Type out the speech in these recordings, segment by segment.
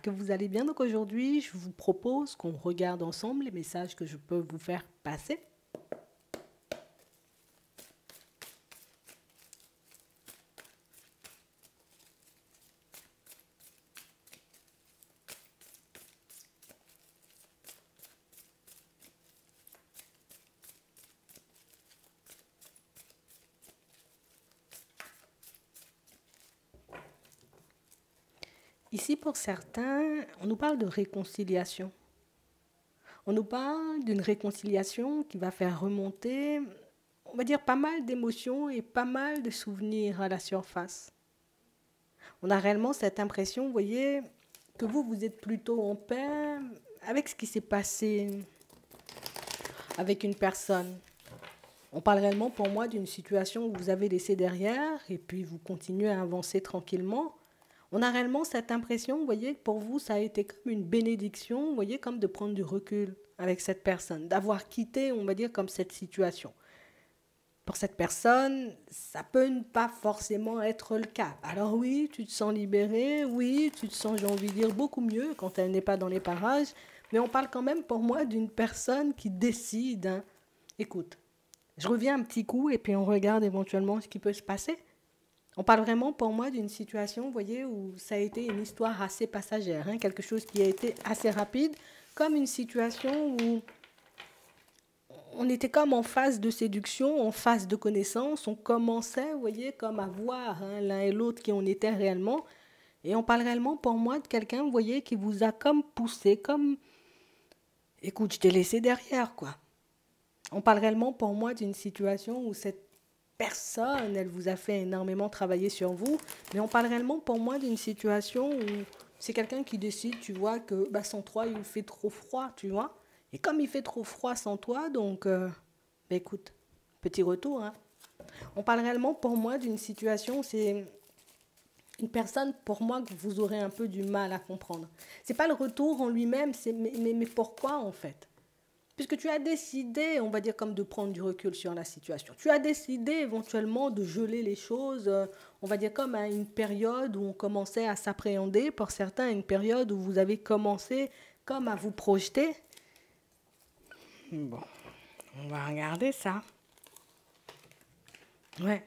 que vous allez bien. Donc aujourd'hui, je vous propose qu'on regarde ensemble les messages que je peux vous faire passer. Ici, pour certains, on nous parle de réconciliation. On nous parle d'une réconciliation qui va faire remonter, on va dire, pas mal d'émotions et pas mal de souvenirs à la surface. On a réellement cette impression, vous voyez, que vous êtes plutôt en paix avec ce qui s'est passé avec une personne. On parle réellement pour moi d'une situation où vous avez laissé derrière et puis vous continuez à avancer tranquillement. On a réellement cette impression, vous voyez, que pour vous, ça a été comme une bénédiction, vous voyez, comme de prendre du recul avec cette personne, d'avoir quitté, on va dire, comme cette situation. Pour cette personne, ça peut ne pas forcément être le cas. Alors oui, tu te sens libéré, oui, tu te sens, j'ai envie de dire, beaucoup mieux quand elle n'est pas dans les parages, mais on parle quand même pour moi d'une personne qui décide, hein. Écoute, je reviens un petit coup et puis on regarde éventuellement ce qui peut se passer. On parle vraiment pour moi d'une situation, vous voyez, où ça a été une histoire assez passagère, hein, quelque chose qui a été assez rapide, comme une situation où on était comme en phase de séduction, en phase de connaissance, on commençait, vous voyez, comme à voir, hein, l'un et l'autre qui on était réellement. Et on parle réellement pour moi de quelqu'un, vous voyez, qui vous a comme poussé, comme, écoute, je t'ai laissé derrière, quoi. On parle réellement pour moi d'une situation où cette personne, elle vous a fait énormément travailler sur vous, mais on parle réellement pour moi d'une situation où c'est quelqu'un qui décide, tu vois, que bah, sans toi, il fait trop froid, tu vois. Et comme il fait trop froid sans toi, donc, bah, écoute, petit retour, hein. On parle réellement pour moi d'une situation où c'est une personne, pour moi, que vous aurez un peu du mal à comprendre. C'est pas le retour en lui-même, c'est mais pourquoi en fait? Puisque tu as décidé, on va dire, comme de prendre du recul sur la situation. Tu as décidé éventuellement de geler les choses, on va dire, comme à une période où on commençait à s'appréhender, pour certains, une période où vous avez commencé comme à vous projeter. Bon, on va regarder ça. Ouais,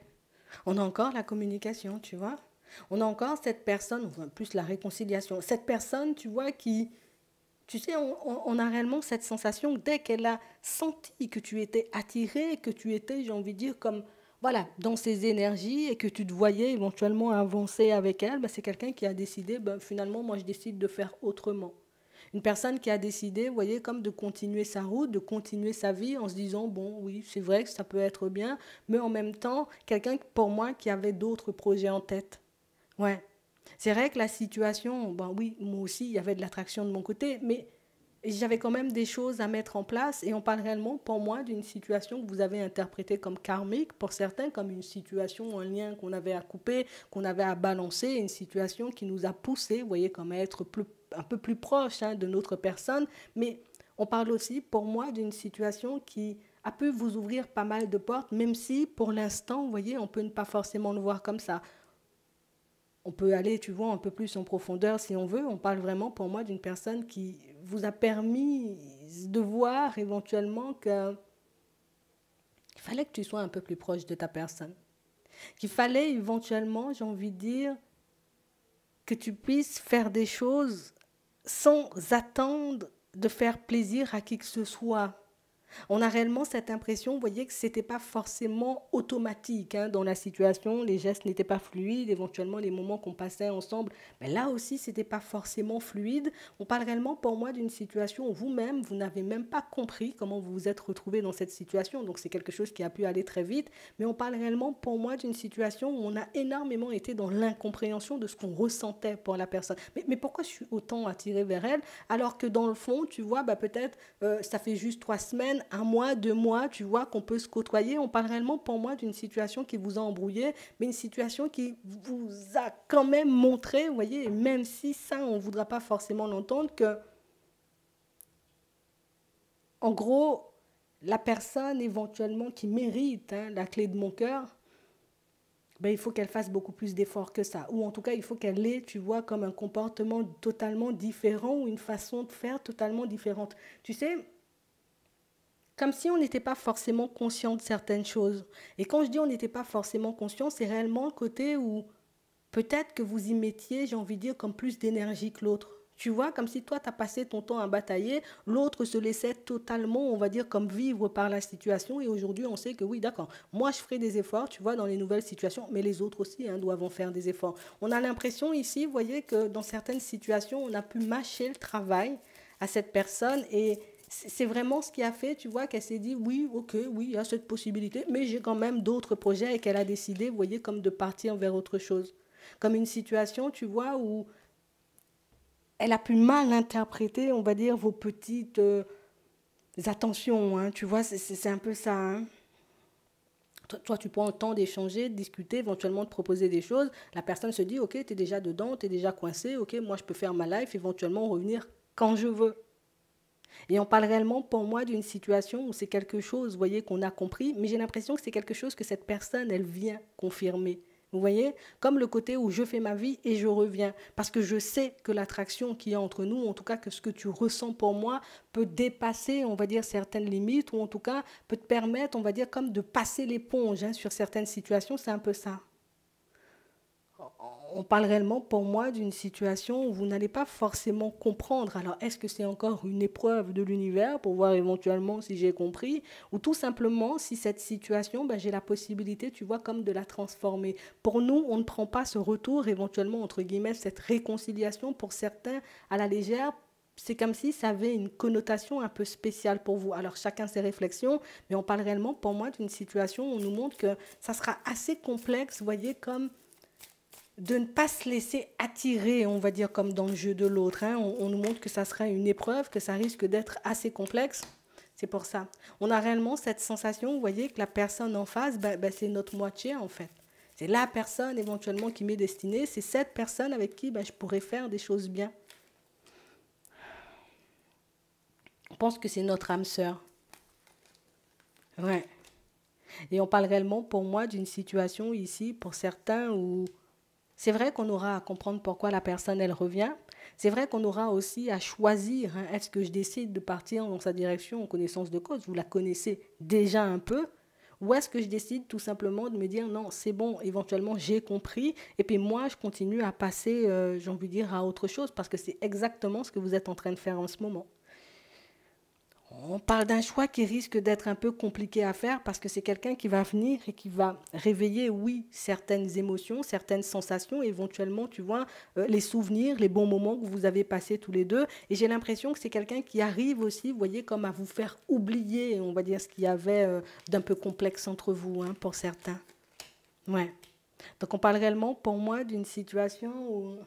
on a encore la communication, tu vois. On a encore cette personne, enfin, plus la réconciliation. Cette personne, tu vois, qui, tu sais, on a réellement cette sensation que dès qu'elle a senti que tu étais attiré, que tu étais, j'ai envie de dire, comme, voilà, dans ses énergies et que tu te voyais éventuellement avancer avec elle, bah, c'est quelqu'un qui a décidé, bah, finalement, moi, je décide de faire autrement. Une personne qui a décidé, vous voyez, comme de continuer sa route, de continuer sa vie en se disant, bon, oui, c'est vrai que ça peut être bien, mais en même temps, quelqu'un, pour moi, qui avait d'autres projets en tête. Ouais. C'est vrai que la situation, ben oui, moi aussi, il y avait de l'attraction de mon côté, mais j'avais quand même des choses à mettre en place et on parle réellement pour moi d'une situation que vous avez interprétée comme karmique, pour certains comme une situation, un lien qu'on avait à couper, qu'on avait à balancer, une situation qui nous a poussé, vous voyez, comme à être plus, un peu plus proche, hein, de notre personne, mais on parle aussi pour moi d'une situation qui a pu vous ouvrir pas mal de portes, même si pour l'instant, vous voyez, on peut ne pas forcément le voir comme ça. On peut aller, tu vois, un peu plus en profondeur si on veut. On parle vraiment pour moi d'une personne qui vous a permis de voir éventuellement qu'il fallait que tu sois un peu plus proche de ta personne. Qu'il fallait éventuellement, j'ai envie de dire, que tu puisses faire des choses sans attendre de faire plaisir à qui que ce soit. On a réellement cette impression, vous voyez, que ce n'était pas forcément automatique, hein, dans la situation, les gestes n'étaient pas fluides, éventuellement les moments qu'on passait ensemble, mais là aussi, ce n'était pas forcément fluide. On parle réellement pour moi d'une situation où vous-même, vous n'avez même pas compris comment vous vous êtes retrouvé dans cette situation, donc c'est quelque chose qui a pu aller très vite, mais on parle réellement pour moi d'une situation où on a énormément été dans l'incompréhension de ce qu'on ressentait pour la personne. Mais pourquoi je suis autant attirée vers elle, alors que dans le fond, tu vois, bah, peut-être ça fait juste 3 semaines, un mois, 2 mois, tu vois, qu'on peut se côtoyer. On parle réellement pour moi d'une situation qui vous a embrouillé, mais une situation qui vous a quand même montré, vous voyez, même si ça, on ne voudra pas forcément l'entendre, que, en gros, la personne éventuellement qui mérite, hein, la clé de mon cœur, ben, il faut qu'elle fasse beaucoup plus d'efforts que ça. Ou en tout cas, il faut qu'elle ait, tu vois, comme un comportement totalement différent ou une façon de faire totalement différente. Tu sais, comme si on n'était pas forcément conscient de certaines choses. Et quand je dis on n'était pas forcément conscient, c'est réellement le côté où peut-être que vous y mettiez, j'ai envie de dire, comme plus d'énergie que l'autre. Tu vois, comme si toi, tu as passé ton temps à batailler, l'autre se laissait totalement, on va dire, comme vivre par la situation. Et aujourd'hui, on sait que oui, d'accord, moi, je ferai des efforts, tu vois, dans les nouvelles situations, mais les autres aussi hein, doivent en faire des efforts. On a l'impression ici, vous voyez, que dans certaines situations, on a pu mâcher le travail à cette personne et c'est vraiment ce qui a fait, tu vois, qu'elle s'est dit, oui, ok, oui, il y a cette possibilité, mais j'ai quand même d'autres projets et qu'elle a décidé, vous voyez, comme de partir vers autre chose. Comme une situation, tu vois, où elle a pu mal interpréter, on va dire, vos petites attentions, hein, tu vois, c'est un peu ça. Hein. Toi, tu prends le temps d'échanger, de discuter, éventuellement de proposer des choses. La personne se dit, ok, tu es déjà dedans, tu es déjà coincé, ok, moi je peux faire ma life, éventuellement revenir quand je veux. Et on parle réellement pour moi d'une situation où c'est quelque chose, vous voyez, qu'on a compris, mais j'ai l'impression que c'est quelque chose que cette personne, elle vient confirmer. Vous voyez, comme le côté où je fais ma vie et je reviens. Parce que je sais que l'attraction qu'il y a entre nous, en tout cas que ce que tu ressens pour moi, peut dépasser, on va dire, certaines limites, ou en tout cas peut te permettre, on va dire, comme de passer l'éponge hein, sur certaines situations. C'est un peu ça. On parle réellement pour moi d'une situation où vous n'allez pas forcément comprendre. Alors, est-ce que c'est encore une épreuve de l'univers pour voir éventuellement si j'ai compris ou tout simplement si cette situation, ben, j'ai la possibilité, tu vois, comme de la transformer. Pour nous, on ne prend pas ce retour, éventuellement, entre guillemets, cette réconciliation pour certains à la légère. C'est comme si ça avait une connotation un peu spéciale pour vous. Alors, chacun ses réflexions, mais on parle réellement pour moi d'une situation où on nous montre que ça sera assez complexe, vous voyez, comme de ne pas se laisser attirer, on va dire, comme dans le jeu de l'autre. Hein. On nous montre que ça sera une épreuve, que ça risque d'être assez complexe. C'est pour ça. On a réellement cette sensation, vous voyez, que la personne en face, c'est notre moitié, en fait. C'est la personne éventuellement qui m'est destinée. C'est cette personne avec qui je pourrais faire des choses bien. On pense que c'est notre âme sœur. Ouais. Et on parle réellement, pour moi, d'une situation ici, pour certains, où c'est vrai qu'on aura à comprendre pourquoi la personne, elle revient. C'est vrai qu'on aura aussi à choisir, hein, est-ce que je décide de partir dans sa direction en connaissance de cause, vous la connaissez déjà un peu, ou est-ce que je décide tout simplement de me dire non, c'est bon, éventuellement j'ai compris, et puis moi je continue à passer, j'ai envie de dire, à autre chose, parce que c'est exactement ce que vous êtes en train de faire en ce moment. On parle d'un choix qui risque d'être un peu compliqué à faire parce que c'est quelqu'un qui va venir et qui va réveiller, oui, certaines émotions, certaines sensations, éventuellement, tu vois, les souvenirs, les bons moments que vous avez passés tous les deux. Et j'ai l'impression que c'est quelqu'un qui arrive aussi, vous voyez, comme à vous faire oublier, on va dire, ce qu'il y avait d'un peu complexe entre vous, hein, pour certains. Ouais. Donc on parle réellement, pour moi, d'une situation où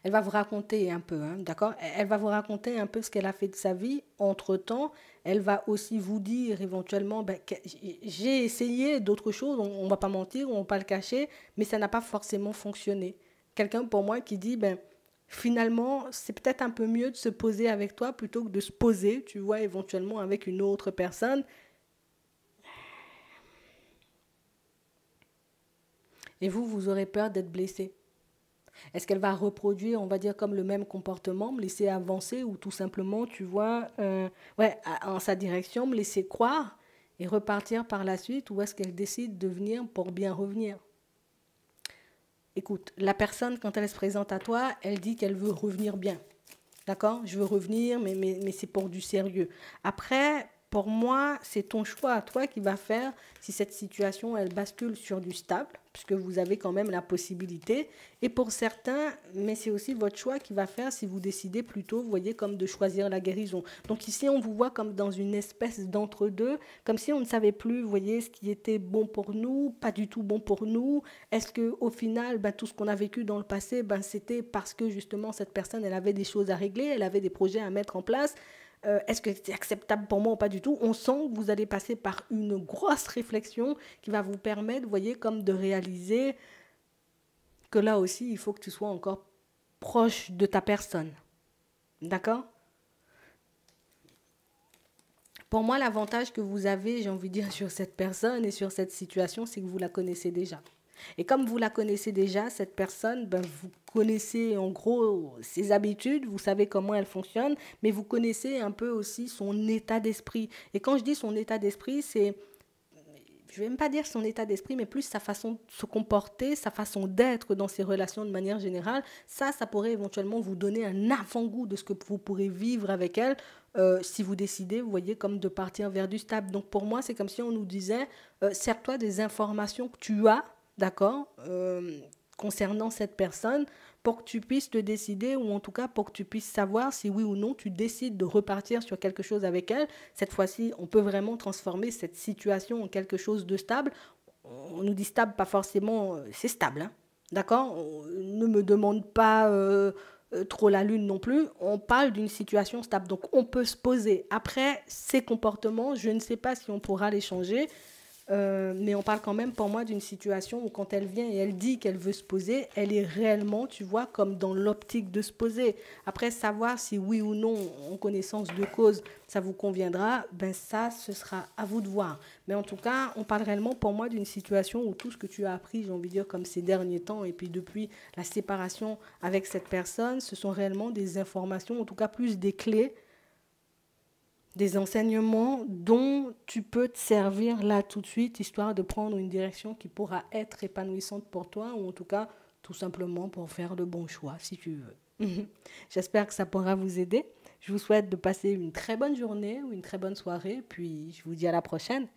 elle va vous raconter un peu, hein, d'accord? Elle va vous raconter un peu ce qu'elle a fait de sa vie. Entre-temps, elle va aussi vous dire éventuellement, que j'ai essayé d'autres choses, on ne va pas mentir, on ne va pas le cacher, mais ça n'a pas forcément fonctionné. Quelqu'un pour moi qui dit, finalement, c'est peut-être un peu mieux de se poser avec toi plutôt que de se poser, tu vois, éventuellement avec une autre personne. Et vous aurez peur d'être blessé. Est-ce qu'elle va reproduire, on va dire, comme le même comportement, me laisser avancer ou tout simplement, tu vois, ouais, en sa direction, me laisser croire et repartir par la suite ou est-ce qu'elle décide de venir pour bien revenir? Écoute, la personne, quand elle se présente à toi, elle dit qu'elle veut revenir bien. D'accord? Je veux revenir, mais c'est pour du sérieux. Après, pour moi, c'est ton choix à toi qui va faire si cette situation, elle bascule sur du stable, puisque vous avez quand même la possibilité. Et pour certains, mais c'est aussi votre choix qui va faire si vous décidez plutôt, vous voyez, comme de choisir la guérison. Donc ici, on vous voit comme dans une espèce d'entre-deux, comme si on ne savait plus, vous voyez, ce qui était bon pour nous, pas du tout bon pour nous. Est-ce qu'au final, tout ce qu'on a vécu dans le passé, c'était parce que justement cette personne, elle avait des choses à régler, elle avait des projets à mettre en place. Est-ce que c'est acceptable pour moi ou pas du tout? On sent que vous allez passer par une grosse réflexion qui va vous permettre, vous voyez, comme de réaliser que là aussi, il faut que tu sois encore proche de ta personne. D'accord? Pour moi, l'avantage que vous avez, j'ai envie de dire, sur cette personne et sur cette situation, c'est que vous la connaissez déjà. Et comme vous la connaissez déjà, cette personne, ben, vous connaissez en gros ses habitudes, vous savez comment elle fonctionne, mais vous connaissez un peu aussi son état d'esprit. Et quand je dis son état d'esprit, c'est, je ne vais même pas dire son état d'esprit, mais plus sa façon de se comporter, sa façon d'être dans ses relations de manière générale. Ça pourrait éventuellement vous donner un avant-goût de ce que vous pourrez vivre avec elle si vous décidez, vous voyez, comme de partir vers du stable. Donc pour moi, c'est comme si on nous disait, sers-toi des informations que tu as, d'accord, concernant cette personne, pour que tu puisses te décider, ou en tout cas pour que tu puisses savoir si oui ou non tu décides de repartir sur quelque chose avec elle. Cette fois-ci, on peut vraiment transformer cette situation en quelque chose de stable. On nous dit stable, pas forcément, c'est stable, hein, d'accord. Ne me demande pas trop la lune non plus. On parle d'une situation stable, donc on peut se poser. Après, ces comportements, je ne sais pas si on pourra les changer. Mais on parle quand même pour moi d'une situation où quand elle vient et elle dit qu'elle veut se poser, elle est réellement, tu vois, comme dans l'optique de se poser. Après, savoir si oui ou non, en connaissance de cause, ça vous conviendra, ben ça, ce sera à vous de voir. Mais en tout cas, on parle réellement pour moi d'une situation où tout ce que tu as appris, j'ai envie de dire, comme ces derniers temps, et puis depuis la séparation avec cette personne, ce sont réellement des informations, en tout cas plus des clés, des enseignements dont tu peux te servir là tout de suite, histoire de prendre une direction qui pourra être épanouissante pour toi, ou en tout cas tout simplement pour faire le bon choix, si tu veux. J'espère que ça pourra vous aider. Je vous souhaite de passer une très bonne journée ou une très bonne soirée, puis je vous dis à la prochaine.